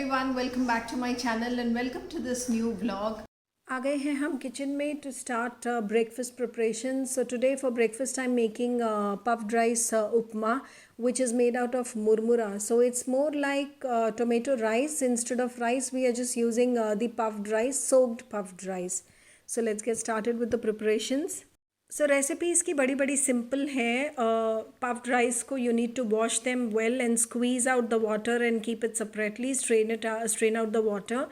everyone, welcome back to my channel and welcome to this new vlog. आ गए हैं हम kitchen में to start breakfast preparations. So today for breakfast I'm making puffed rice upma, which is made out of murmura. So it's more like tomato rice. Instead of rice we are just using the puffed rice, soaked puffed rice. So let's get started with the preparations. So recipe इसकी बड़ी बड़ी simple है. Puffed rice को you need to wash them well and squeeze out the water and keep it separately. Strain out the water,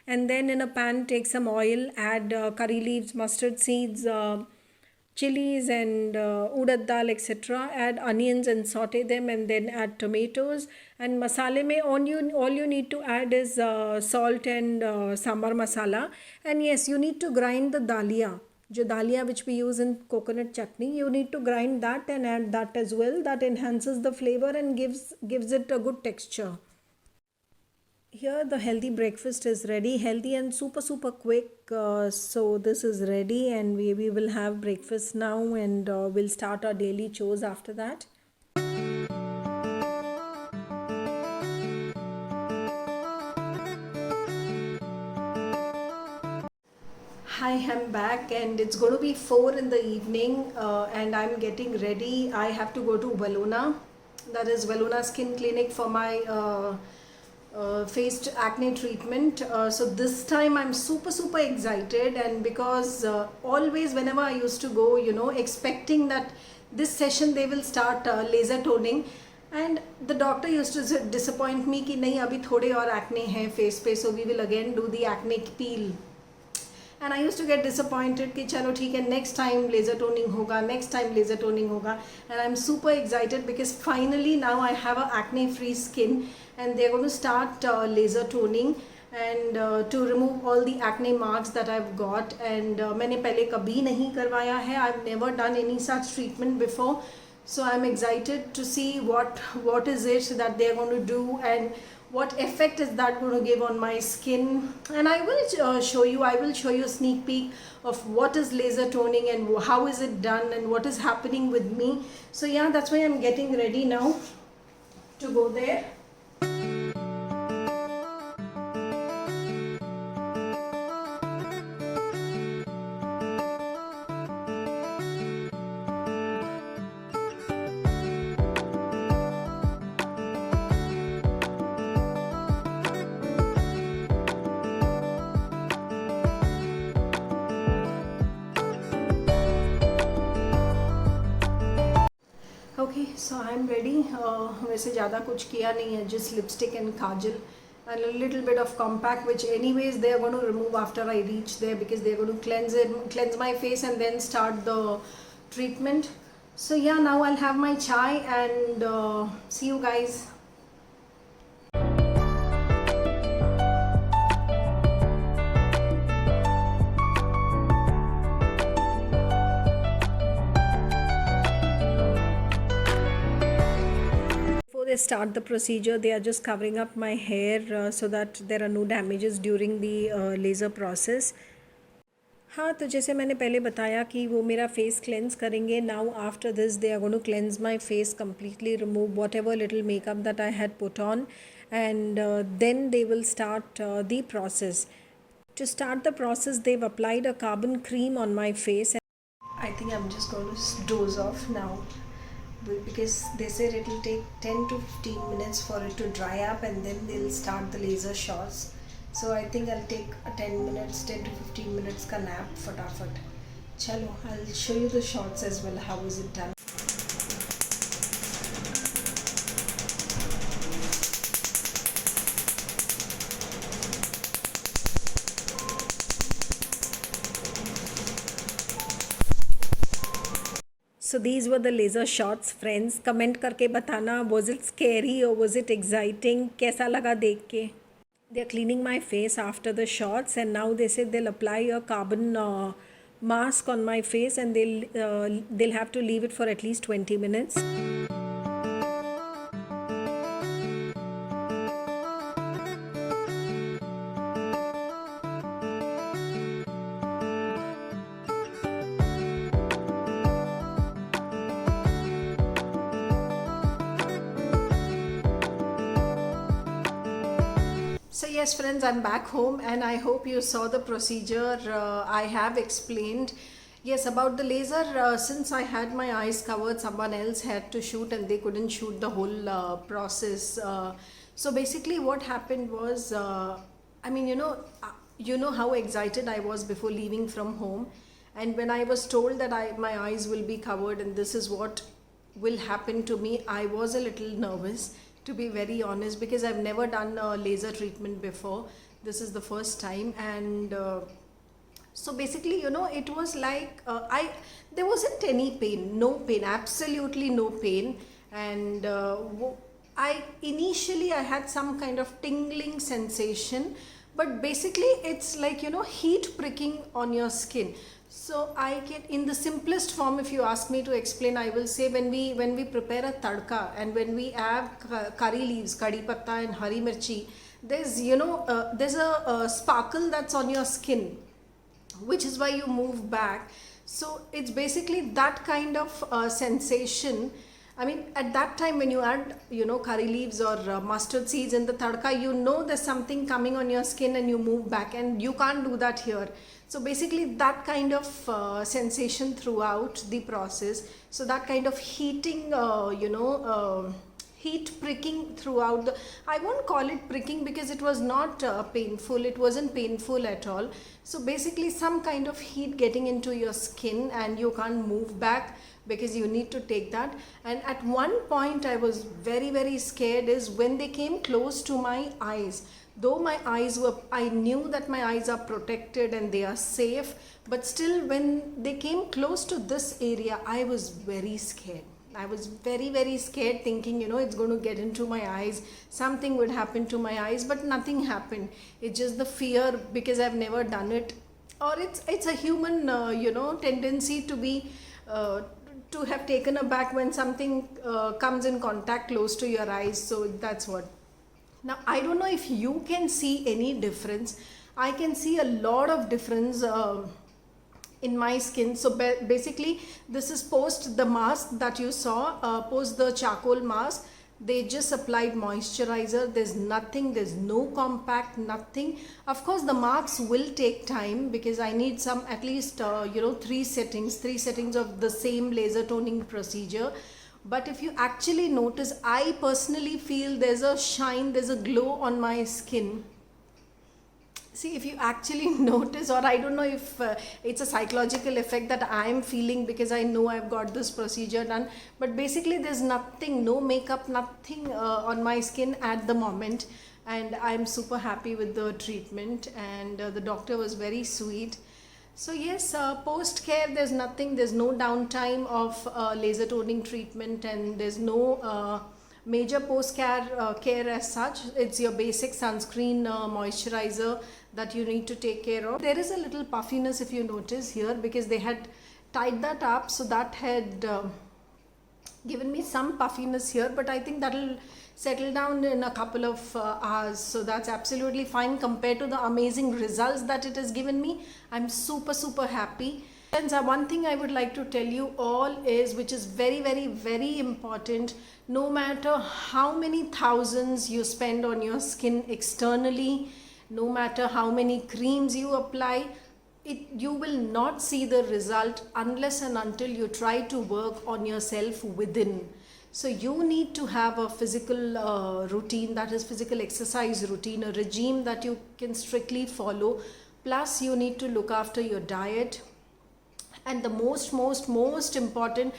and then in a pan take some oil, add curry leaves, mustard seeds, chilies and urad dal, etc. Add onions and saute them, and then add tomatoes. And masale mein all you need to add is salt and sambar masala. And yes, you need to grind the dalia. जो dalia which we use in coconut chutney, you need to grind that and add that as well. That enhances the flavor and gives it a good texture. Here the healthy breakfast is ready, healthy and super quick. So this is ready and we will have breakfast now, and we'll start our daily chores after that. Hi, I'm back and it's going to be 4 in the evening and I'm getting ready. I have to go to Valona, that is Valona Skin Clinic, for my face acne treatment. So this time I'm super excited, and because always whenever I used to go, expecting that this session they will start laser toning, and the doctor used to disappoint me कि नहीं अभी थोड़े और acne हैं face पे, so we will again do the acne peel. And I used to get disappointed कि चलो ठीक है, next time laser toning होगा. And I'm super excited because finally now I have a acne free skin, and they're going to start laser toning and to remove all the acne marks that I've got. And मैंने पहले कभी नहीं करवाया है. I've never done any such treatment before, so I'm excited to see what is it that they're going to do and what effect is that going to give on my skin. And I will show you a sneak peek of what is laser toning and how is it done and what is happening with me. So yeah, that's why I'm getting ready now to go there. Okay, so I'm ready. वैसे ज़्यादा कुछ किया नहीं है, just lipstick and kajal and a little bit of compact, which anyways they are going to remove after I reach there because they are going to cleanse my face and then start the treatment. So yeah, now I'll have my chai and see you guys. They start the procedure, they are just covering up my hair so that there are no damages during the laser process. हाँ, तो जैसे मैंने पहले बताया कि वो मेरा face cleanse करेंगे. Now after this they are going to cleanse my face completely, remove whatever little makeup that I had put on, and then they will start the process. To start the process, they've applied a carbon cream on my face. I think I'm just going to doze off now, because they said it will take 10 to 15 minutes for it to dry up, and then they'll start the laser shots. So I think I'll take a 10 to 15 minutes ka nap fatafat. Chalo, I'll show you the shots as well, how is it done. So these were the laser shots, friends. Comment करके बताना, was it scary or was it exciting? कैसा लगा देख के? They're cleaning my face after the shots, and now they said they'll apply a carbon mask on my face, and they'll have to leave it for at least 20 minutes. So yes friends, I'm back home and I hope you saw the procedure I have explained. Yes, about the laser, since I had my eyes covered, someone else had to shoot and they couldn't shoot the whole process. So basically what happened was, I mean, you know how excited I was before leaving from home. And when I was told that my eyes will be covered and this is what will happen to me, I was a little nervous, to be very honest, because I've never done a laser treatment before. This is the first time. And so basically, it was like there wasn't any pain, no pain, absolutely no pain. And initially I had some kind of tingling sensation, but basically it's like heat pricking on your skin. So I can, in the simplest form, if you ask me to explain, I will say when we prepare a tadka and when we have curry leaves, kadi patta and hari mirchi, there's there's a sparkle that's on your skin, which is why you move back. So it's basically that kind of sensation. I mean, at that time when you add, curry leaves or mustard seeds in the tadka, there's something coming on your skin and you move back, and you can't do that here. So basically that kind of sensation throughout the process. So that kind of heating, heat pricking throughout the, I won't call it pricking because it was not painful. It wasn't painful at all. So basically some kind of heat getting into your skin and you can't move back because you need to take that. And at one point I was very, very scared is when they came close to my eyes. Though my eyes were, I knew that my eyes are protected and they are safe, but still when they came close to this area, I was very scared. I was very, very scared, thinking, it's going to get into my eyes, something would happen to my eyes, but nothing happened. It's just the fear because I've never done it, or it's a human, tendency to be, to have taken aback when something comes in contact close to your eyes. So that's what. Now, I don't know if you can see any difference. I can see a lot of difference in my skin. So basically, this is post the mask that you saw, post the charcoal mask. They just applied moisturizer. There's nothing, there's no compact, nothing. Of course, the marks will take time because I need some, at least, three settings of the same laser toning procedure. But if you actually notice, I personally feel there's a shine, there's a glow on my skin. See, if you actually notice, or I don't know if it's a psychological effect that I'm feeling because I know I've got this procedure done. But basically there's nothing, no makeup, nothing on my skin at the moment. And I'm super happy with the treatment, and the doctor was very sweet. So yes, post care, there's nothing, there's no downtime of laser toning treatment, and there's no major post care as such. It's your basic sunscreen, moisturizer that you need to take care of. There is a little puffiness if you notice here because they had tied that up, so that had given me some puffiness here, but I think that'll settle down in a couple of hours. So that's absolutely fine compared to the amazing results that it has given me. I'm super, super happy. And one thing I would like to tell you all is, which is very, very, very important, no matter how many thousands you spend on your skin externally, no matter how many creams you apply, you will not see the result unless and until you try to work on yourself within. So you need to have a physical routine, that is physical exercise routine, a regime that you can strictly follow. Plus you need to look after your diet. And the most important,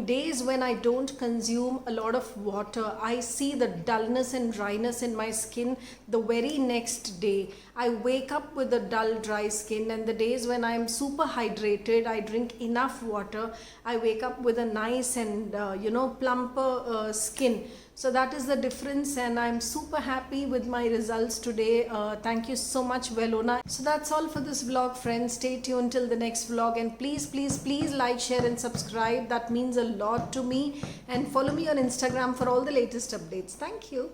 days when I don't consume a lot of water, I see the dullness and dryness in my skin the very next day. I wake up with a dull, dry skin, and the days when I am super hydrated, I drink enough water, I wake up with a nice and plumper skin. So that is the difference, and I'm super happy with my results today. Thank you so much, Velona. So that's all for this vlog, friends. Stay tuned till the next vlog, and please like, share and subscribe. That means a lot to me, and follow me on Instagram for all the latest updates. Thank you.